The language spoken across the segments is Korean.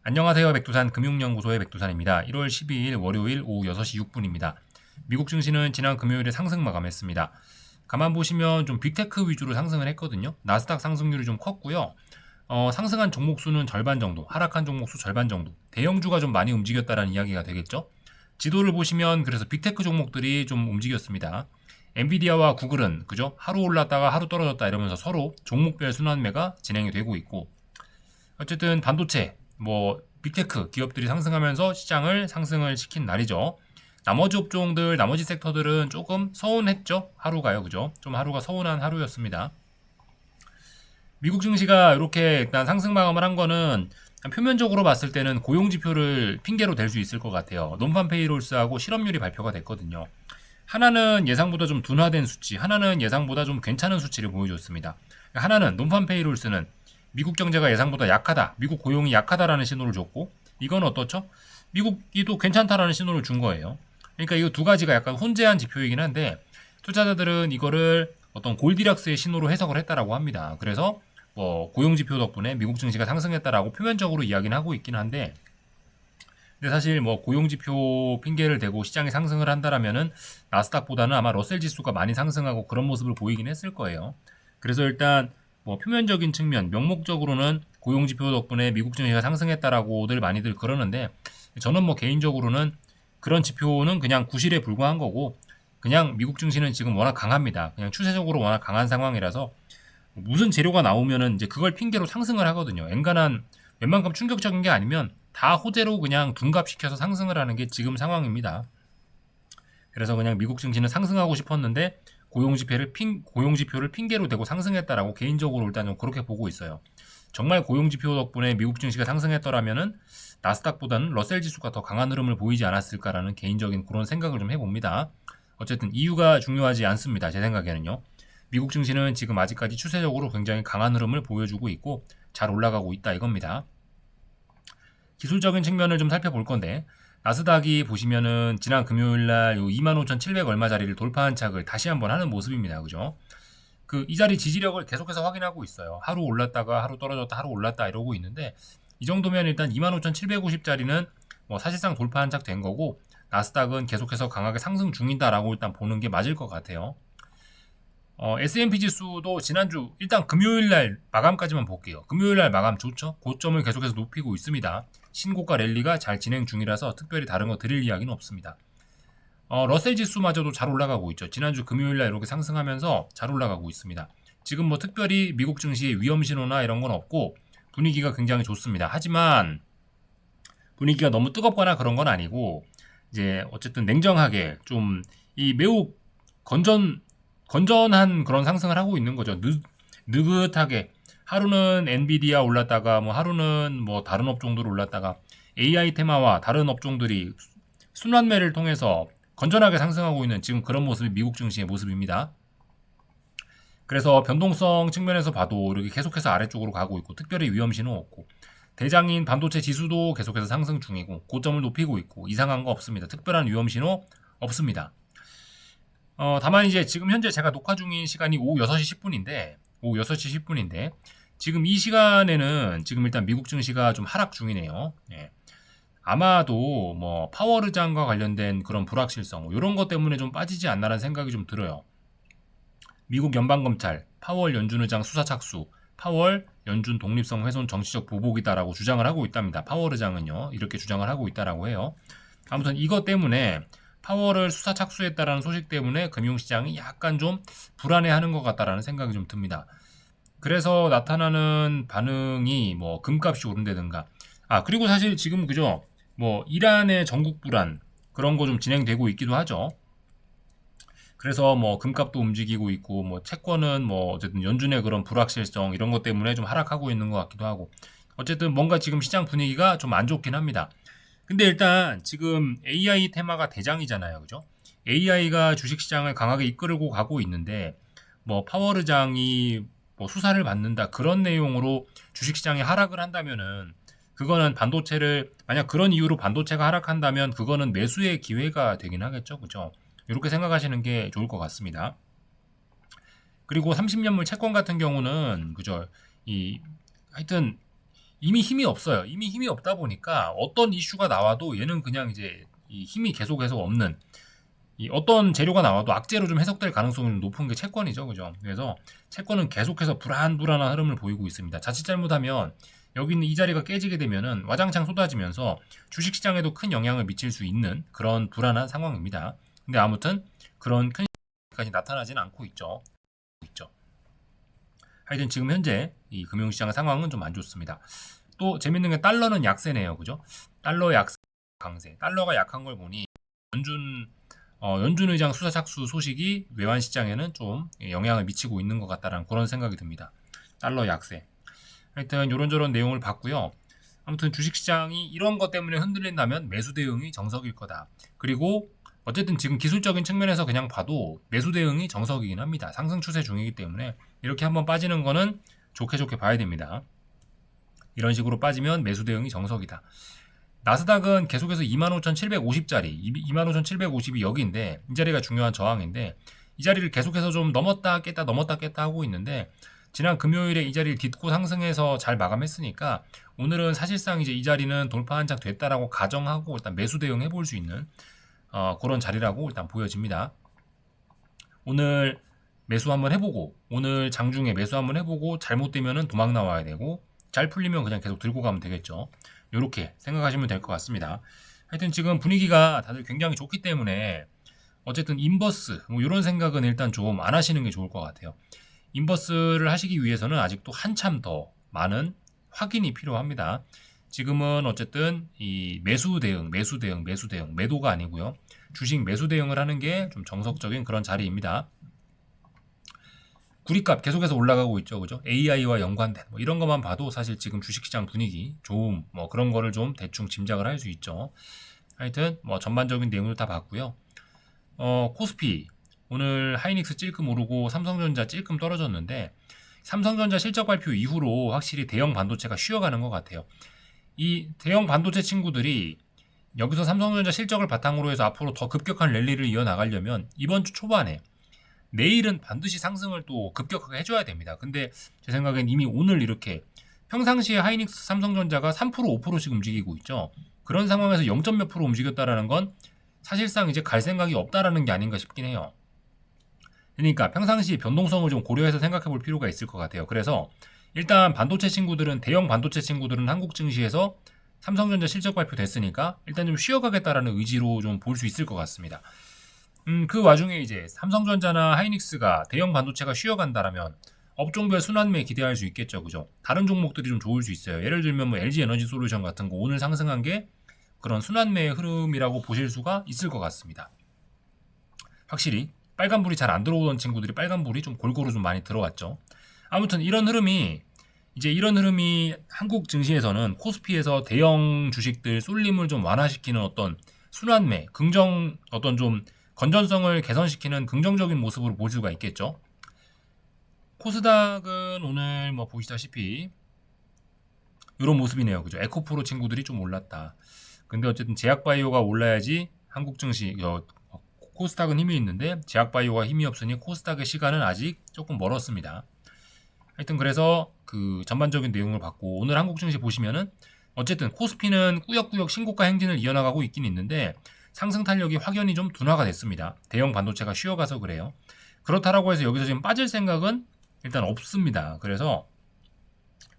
안녕하세요. 백두산 금융연구소의 백두산입니다. 1월 12일 월요일 오후 6시 6분입니다. 미국 증시는 지난 금요일에 상승 마감했습니다. 가만 보시면 좀 빅테크 위주로 상승을 했거든요. 나스닥 상승률이 좀 컸고요. 상승한 종목 수는 절반 정도, 하락한 종목 수 절반 정도. 대형주가 좀 많이 움직였다라는 이야기가 되겠죠. 지도를 보시면 그래서 빅테크 종목들이 좀 움직였습니다. 엔비디아와 구글은 그죠? 하루 올랐다가 하루 떨어졌다 이러면서 서로 종목별 순환매가 진행이 되고 있고, 어쨌든 반도체, 빅테크 기업들이 상승하면서 시장을 상승을 시킨 날이죠. 나머지 업종들, 나머지 섹터들은 조금 서운했죠. 하루가요, 그죠? 좀 하루가 서운한 하루였습니다. 미국 증시가 이렇게 일단 상승 마감을 한 거는 표면적으로 봤을 때는 고용 지표를 핑계로 댈 수 있을 것 같아요. 논판 페이롤스하고 실업률이 발표가 됐거든요. 하나는 예상보다 좀 둔화된 수치, 하나는 예상보다 좀 괜찮은 수치를 보여줬습니다. 하나는 논판 페이롤스는 미국 경제가 예상보다 약하다, 미국 고용이 약하다라는 신호를 줬고, 이건 어떻죠? 미국이 또 괜찮다라는 신호를 준 거예요. 그러니까 이거 두 가지가 약간 혼재한 지표이긴 한데, 투자자들은 이거를 어떤 골디락스의 신호로 해석을 했다라고 합니다. 그래서 고용 지표 덕분에 미국 증시가 상승했다라고 표면적으로 이야기는 하고 있긴 한데, 근데 사실 고용 지표 핑계를 대고 시장이 상승을 한다라면은 나스닥보다는 아마 러셀 지수가 많이 상승하고 그런 모습을 보이긴 했을 거예요. 그래서 일단 표면적인 측면, 명목적으로는 고용 지표 덕분에 미국 증시가 상승했다라고들 많이들 그러는데, 저는 개인적으로는 그런 지표는 그냥 구실에 불과한 거고, 그냥 미국 증시는 지금 워낙 강합니다. 그냥 추세적으로 워낙 강한 상황이라서 무슨 재료가 나오면은 이제 그걸 핑계로 상승을 하거든요. 엔간한 웬만큼 충격적인 게 아니면 다 호재로 그냥 둔갑시켜서 상승을 하는 게 지금 상황입니다. 그래서 그냥 미국 증시는 상승하고 싶었는데 고용 지표를 핑계로 대고 상승했다라고 개인적으로 일단 좀 그렇게 보고 있어요. 정말 고용 지표 덕분에 미국 증시가 상승했더라면은 나스닥보다는 러셀 지수가 더 강한 흐름을 보이지 않았을까라는 개인적인 그런 생각을 좀 해봅니다. 어쨌든 이유가 중요하지 않습니다. 제 생각에는요. 미국 증시는 지금 아직까지 추세적으로 굉장히 강한 흐름을 보여주고 있고 잘 올라가고 있다 이겁니다. 기술적인 측면을 좀 살펴볼 건데, 나스닥이 보시면은 지난 금요일날 25,700 얼마짜리를 돌파한 착을 다시 한번 하는 모습입니다. 그죠? 이 자리 지지력을 계속해서 확인하고 있어요. 하루 올랐다가 하루 떨어졌다 하루 올랐다 이러고 있는데, 이 정도면 일단 25,750짜리는 사실상 돌파한 착 된 거고, 나스닥은 계속해서 강하게 상승 중이다라고 일단 보는 게 맞을 것 같아요. S&P 지수도 지난주 일단 금요일날 마감까지만 볼게요. 금요일날 마감 좋죠? 고점을 계속해서 높이고 있습니다. 신고가 랠리가 잘 진행 중이라서 특별히 다른 거 드릴 이야기는 없습니다. 러셀 지수마저도 잘 올라가고 있죠. 지난주 금요일날 이렇게 상승하면서 잘 올라가고 있습니다. 지금 특별히 미국 증시의 위험 신호나 이런 건 없고 분위기가 굉장히 좋습니다. 하지만 분위기가 너무 뜨겁거나 그런 건 아니고, 이제 어쨌든 냉정하게 좀 이 매우 건전한 그런 상승을 하고 있는 거죠. 느긋하게 하루는 엔비디아 올랐다가 하루는 다른 업종들 올랐다가 AI 테마와 다른 업종들이 순환매를 통해서 건전하게 상승하고 있는 지금 그런 모습이 미국 증시의 모습입니다. 그래서 변동성 측면에서 봐도 이렇게 계속해서 아래쪽으로 가고 있고 특별히 위험 신호 없고, 대장인 반도체 지수도 계속해서 상승 중이고 고점을 높이고 있고 이상한 거 없습니다. 특별한 위험 신호 없습니다. 다만 이제 지금 현재 제가 녹화 중인 시간이 오후 6시 10분인데 지금 이 시간에는 지금 일단 미국 증시가 좀 하락 중이네요. 예. 아마도 파월의장과 관련된 그런 불확실성 이런 것 때문에 좀 빠지지 않나라는 생각이 좀 들어요. 미국 연방검찰 파월 연준 의장 수사 착수, 파월 연준 독립성 훼손 정치적 보복이다라고 주장을 하고 있답니다. 파월 의장은요 이렇게 주장을 하고 있다라고 해요. 아무튼 이것 때문에 파월을 수사 착수했다라는 소식 때문에 금융시장이 약간 좀 불안해하는 것 같다라는 생각이 좀 듭니다. 그래서 나타나는 반응이 금값이 오른다든가, 그리고 사실 지금 그죠, 이란의 전국 불안 그런 거 좀 진행되고 있기도 하죠. 그래서 금값도 움직이고 있고 채권은 어쨌든 연준의 그런 불확실성 이런 것 때문에 좀 하락하고 있는 것 같기도 하고, 어쨌든 뭔가 지금 시장 분위기가 좀 안 좋긴 합니다. 근데 일단 지금 AI 테마가 대장이잖아요. 그죠? AI가 주식시장을 강하게 이끌고 가고 있는데 파월 의장이 수사를 받는다 그런 내용으로 주식시장이 하락을 한다면은, 그거는 만약 그런 이유로 반도체가 하락한다면 그거는 매수의 기회가 되긴 하겠죠. 그죠? 이렇게 생각하시는 게 좋을 것 같습니다. 그리고 30년물 채권 같은 경우는 그죠? 하여튼 이미 힘이 없어요. 이미 힘이 없다 보니까 어떤 이슈가 나와도 얘는 그냥 이제 이 힘이 계속해서 없는, 이 어떤 재료가 나와도 악재로 좀 해석될 가능성이 좀 높은 게 채권이죠. 그죠? 그래서 채권은 계속해서 불안불안한 흐름을 보이고 있습니다. 자칫 잘못하면 여기 있는 이 자리가 깨지게 되면은 와장창 쏟아지면서 주식시장에도 큰 영향을 미칠 수 있는 그런 불안한 상황입니다. 근데 아무튼 그런 큰 까지 나타나진 않고 있죠. 하여튼 지금 현재 이 금융시장 상황은 좀 안 좋습니다. 또 재밌는 게 달러는 약세네요. 그죠? 달러 약세 강세. 달러가 약한 걸 보니 연준 의장 수사 착수 소식이 외환 시장에는 좀 영향을 미치고 있는 것 같다라는 그런 생각이 듭니다. 달러 약세. 하여튼 이런저런 내용을 봤고요. 아무튼 주식시장이 이런 것 때문에 흔들린다면 매수 대응이 정석일 거다. 그리고 어쨌든 지금 기술적인 측면에서 그냥 봐도 매수 대응이 정석이긴 합니다. 상승 추세 중이기 때문에 이렇게 한번 빠지는 거는 좋게 봐야 됩니다. 이런 식으로 빠지면 매수 대응이 정석이다. 나스닥은 계속해서 25,750짜리, 25,750이 여기인데 이 자리가 중요한 저항인데 이 자리를 계속해서 좀 넘었다 깼다 하고 있는데 지난 금요일에 이 자리를 딛고 상승해서 잘 마감했으니까 오늘은 사실상 이제 이 자리는 돌파 한 장 됐다라고 가정하고 일단 매수 대응해 볼 수 있는 그런 자리라고 일단 보여집니다. 오늘 매수 한번 해보고 오늘 장중에 매수 한번 해보고 잘못되면은 도망 나와야 되고 잘 풀리면 그냥 계속 들고 가면 되겠죠. 이렇게 생각하시면 될 것 같습니다. 하여튼 지금 분위기가 다들 굉장히 좋기 때문에 어쨌든 인버스 뭐 이런 생각은 일단 좀 안 하시는 게 좋을 것 같아요. 인버스를 하시기 위해서는 아직도 한참 더 많은 확인이 필요합니다. 지금은 어쨌든 이 매수 대응, 매도가 아니고요. 주식 매수 대응을 하는 게 좀 정석적인 그런 자리입니다. 구리값 계속해서 올라가고 있죠. 그죠? AI와 연관된 뭐 이런 것만 봐도 사실 지금 주식시장 분위기 좋음 뭐 그런 거를 좀 대충 짐작을 할 수 있죠. 하여튼 뭐 전반적인 내용을 다 봤고요. 코스피 오늘 하이닉스 찔끔 오르고 삼성전자 찔끔 떨어졌는데 삼성전자 실적 발표 이후로 확실히 대형 반도체가 쉬어가는 것 같아요. 이 대형 반도체 친구들이 여기서 삼성전자 실적을 바탕으로 해서 앞으로 더 급격한 랠리를 이어나가려면 이번 주 초반에 내일은 반드시 상승을 또 급격하게 해줘야 됩니다. 근데 제 생각엔 이미 오늘 이렇게 평상시에 하이닉스 삼성전자가 3% 5%씩 움직이고 있죠. 그런 상황에서 0. 몇 프로 움직였다라는 건 사실상 이제 갈 생각이 없다라는 게 아닌가 싶긴 해요. 그러니까 평상시 변동성을 좀 고려해서 생각해 볼 필요가 있을 것 같아요. 그래서 일단 대형 반도체 친구들은 한국 증시에서 삼성전자 실적 발표 됐으니까 일단 좀 쉬어가겠다라는 의지로 좀 볼 수 있을 것 같습니다. 그 와중에 이제 삼성전자나 하이닉스가 대형 반도체가 쉬어간다라면 업종별 순환매 기대할 수 있겠죠, 그죠? 다른 종목들이 좀 좋을 수 있어요. 예를 들면 뭐 LG 에너지 솔루션 같은 거 오늘 상승한 게 그런 순환매의 흐름이라고 보실 수가 있을 것 같습니다. 확실히 빨간불이 잘 안 들어오던 친구들이 빨간불이 좀 골고루 좀 많이 들어왔죠. 아무튼 이런 흐름이 한국 증시에서는 코스피에서 대형 주식들 쏠림을 좀 완화시키는 어떤 순환매, 어떤 좀 건전성을 개선시키는 긍정적인 모습으로 볼 수가 있겠죠. 코스닥은 오늘 뭐 보시다시피 이런 모습이네요. 그죠? 에코프로 친구들이 좀 올랐다. 근데 어쨌든 제약바이오가 올라야지 한국 증시 코스닥은 힘이 있는데 제약바이오가 힘이 없으니 코스닥의 시간은 아직 조금 멀었습니다. 하여튼 그래서 그 전반적인 내용을 봤고 오늘 한국 증시 보시면은 어쨌든 코스피는 꾸역꾸역 신고가 행진을 이어나가고 있긴 있는데 상승 탄력이 확연히 좀 둔화가 됐습니다. 대형 반도체가 쉬어가서 그래요. 그렇다라고 해서 여기서 지금 빠질 생각은 일단 없습니다. 그래서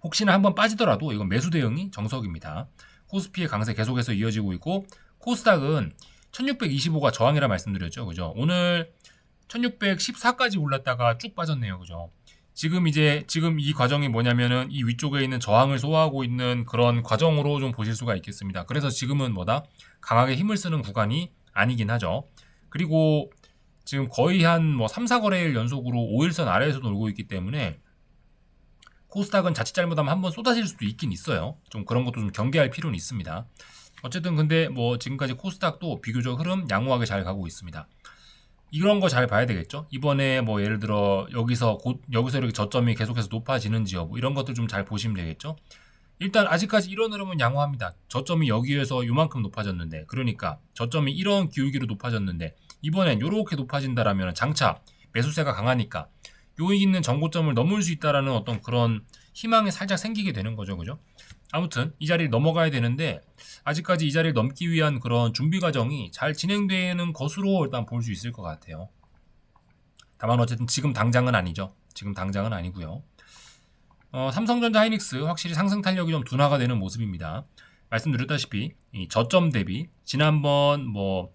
혹시나 한번 빠지더라도 이건 매수 대응이 정석입니다. 코스피의 강세 계속해서 이어지고 있고 코스닥은 1625가 저항이라 말씀드렸죠. 그죠? 오늘 1614까지 올랐다가 쭉 빠졌네요. 그죠? 지금 이 과정이 뭐냐면은 이 위쪽에 있는 저항을 소화하고 있는 그런 과정으로 좀 보실 수가 있겠습니다. 그래서 지금은 강하게 힘을 쓰는 구간이 아니긴 하죠. 그리고 지금 거의 한 3, 4거래일 연속으로 5일선 아래에서 놀고 있기 때문에 코스닥은 자칫 잘못하면 한번 쏟아질 수도 있긴 있어요. 좀 그런 것도 좀 경계할 필요는 있습니다. 어쨌든 근데 지금까지 코스닥도 비교적 흐름 양호하게 잘 가고 있습니다. 이런 거 잘 봐야 되겠죠. 이번에 예를 들어 여기서 이렇게 저점이 계속해서 높아지는지 여부 이런 것들 좀 잘 보시면 되겠죠. 일단 아직까지 이런 흐름은 양호합니다. 저점이 여기에서 요만큼 높아졌는데 그러니까 저점이 이런 기울기로 높아졌는데 이번엔 이렇게 높아진다라면 장차 매수세가 강하니까 요 있는 전고점을 넘을 수 있다라는 어떤 그런 희망이 살짝 생기게 되는 거죠. 그죠? 아무튼 이 자리를 넘어가야 되는데 아직까지 이 자리를 넘기 위한 그런 준비 과정이 잘 진행되는 것으로 일단 볼 수 있을 것 같아요. 다만 어쨌든 지금 당장은 아니죠. 지금 당장은 아니고요. 삼성전자 하이닉스 확실히 상승 탄력이 좀 둔화가 되는 모습입니다. 말씀드렸다시피 이 저점 대비 지난번 뭐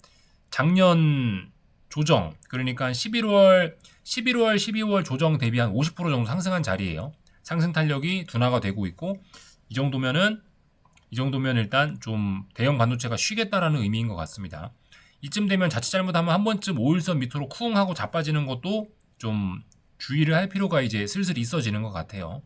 작년 조정 그러니까 11월 12월 조정 대비 한 50% 정도 상승한 자리예요. 상승 탄력이 둔화가 되고 있고 이 정도면 일단 좀 대형 반도체가 쉬겠다라는 의미인 것 같습니다. 이쯤 되면 자칫 잘못하면 한 번쯤 5일선 밑으로 쿵 하고 자빠지는 것도 좀 주의를 할 필요가 이제 슬슬 있어지는 것 같아요.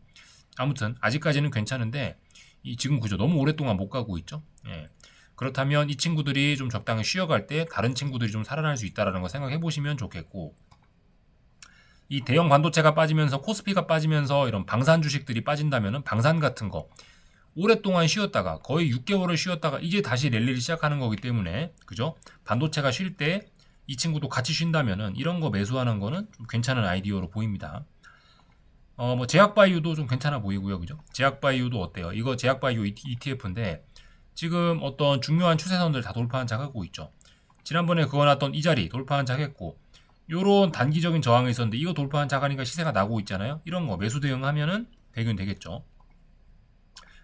아무튼 아직까지는 괜찮은데 이 지금 구조 너무 오랫동안 못 가고 있죠. 예. 그렇다면 이 친구들이 좀 적당히 쉬어갈 때 다른 친구들이 좀 살아날 수 있다라는 거 생각해 보시면 좋겠고 이 대형 반도체가 빠지면서 코스피가 빠지면서 이런 방산 주식들이 빠진다면은 방산 같은 거 오랫동안 쉬었다가 거의 6개월을 쉬었다가 이제 다시 랠리를 시작하는 거기 때문에 그죠? 반도체가 쉴 때 이 친구도 같이 쉰다면은 이런 거 매수하는 거는 좀 괜찮은 아이디어로 보입니다. 뭐 제약바이오도 좀 괜찮아 보이고요, 그죠? 제약바이오도 어때요? 이거 제약바이오 ETF인데 지금 어떤 중요한 추세선들 다 돌파한 작하고 있죠. 지난번에 그어놨던 이 자리 돌파한 작했고 요런 단기적인 저항이 있었는데 이거 돌파한 작하니까 시세가 나고 있잖아요. 이런 거 매수 대응하면은 되긴 되겠죠.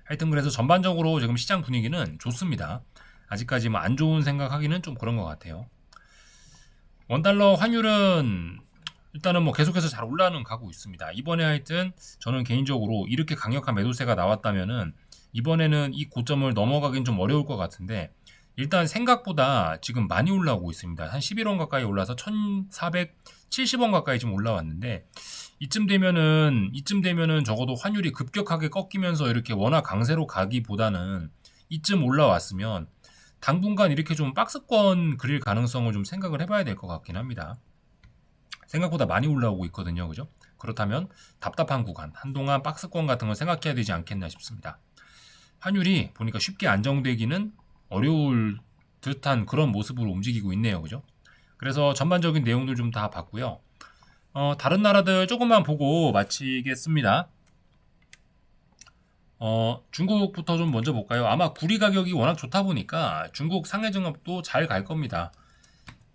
하여튼 그래서 전반적으로 지금 시장 분위기는 좋습니다. 아직까지 뭐 안 좋은 생각하기는 좀 그런 것 같아요. 원달러 환율은 일단은 뭐 계속해서 잘 올라가는 가고 있습니다. 이번에 하여튼 저는 개인적으로 이렇게 강력한 매도세가 나왔다면은 이번에는 이 고점을 넘어가긴 좀 어려울 것 같은데 일단 생각보다 지금 많이 올라오고 있습니다. 한 11원 가까이 올라서 1,470원 가까이 지금 올라왔는데 이쯤 되면은 적어도 환율이 급격하게 꺾이면서 이렇게 워낙 강세로 가기보다는 이쯤 올라왔으면 당분간 이렇게 좀 박스권 그릴 가능성을 좀 생각을 해봐야 될 것 같긴 합니다. 생각보다 많이 올라오고 있거든요. 그죠? 그렇다면 답답한 구간, 한동안 박스권 같은 걸 생각해야 되지 않겠나 싶습니다. 환율이 보니까 쉽게 안정되기는 어려울 듯한 그런 모습으로 움직이고 있네요. 그죠? 그래서 전반적인 내용들 좀 다 봤고요. 다른 나라들 조금만 보고 마치겠습니다. 중국부터 좀 먼저 볼까요? 아마 구리 가격이 워낙 좋다 보니까 중국 상해종합도 잘 갈 겁니다.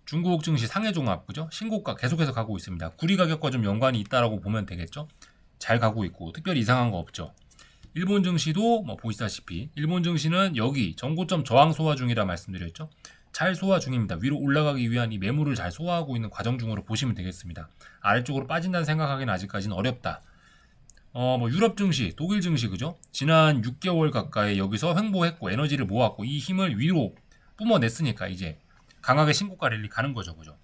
중국 증시 상해종합 그죠? 신고가 계속해서 가고 있습니다. 구리 가격과 좀 연관이 있다라고 보면 되겠죠? 잘 가고 있고 특별히 이상한 거 없죠. 일본 증시도 뭐 보시다시피 일본 증시는 여기 전고점 저항 소화 중이라 말씀드렸죠. 잘 소화 중입니다. 위로 올라가기 위한 이 매물을 잘 소화하고 있는 과정 중으로 보시면 되겠습니다. 아래쪽으로 빠진다는 생각하기는 아직까지는 어렵다. 뭐 유럽 증시, 독일 증시 그죠? 지난 6개월 가까이 여기서 횡보했고 에너지를 모았고 이 힘을 위로 뿜어냈으니까 이제 강하게 신고가 랠리 가는 거죠, 그죠?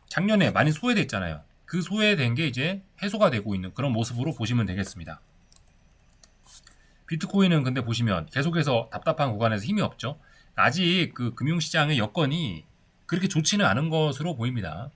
작년에 많이 소외됐잖아요. 그 소외된 게 이제 해소가 되고 있는 그런 모습으로 보시면 되겠습니다. 비트코인은 근데 보시면 계속해서 답답한 구간에서 힘이 없죠. 아직 그 금융시장의 여건이 그렇게 좋지는 않은 것으로 보입니다.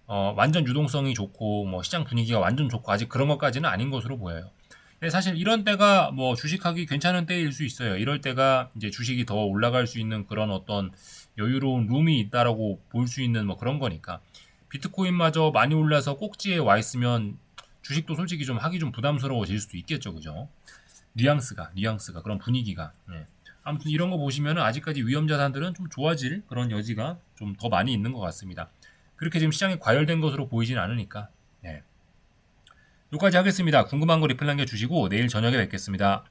완전 유동성이 좋고 뭐 시장 분위기가 완전 좋고 아직 그런 것까지는 아닌 것으로 보여요. 근데 사실 이런 때가 뭐 주식하기 괜찮은 때일 수 있어요. 이럴 때가 이제 주식이 더 올라갈 수 있는 그런 어떤 여유로운 룸이 있다라고 볼 수 있는 뭐 그런 거니까 비트코인마저 많이 올라서 꼭지에 와 있으면 주식도 솔직히 좀 하기 좀 부담스러워질 수도 있겠죠, 그죠? 뉘앙스가 그런 분위기가. 네. 아무튼 이런 거 보시면은 아직까지 위험 자산들은 좀 좋아질 그런 여지가 좀 더 많이 있는 것 같습니다. 그렇게 지금 시장이 과열된 것으로 보이진 않으니까. 네. 여기까지 하겠습니다. 궁금한 거 리플 남겨주시고 내일 저녁에 뵙겠습니다.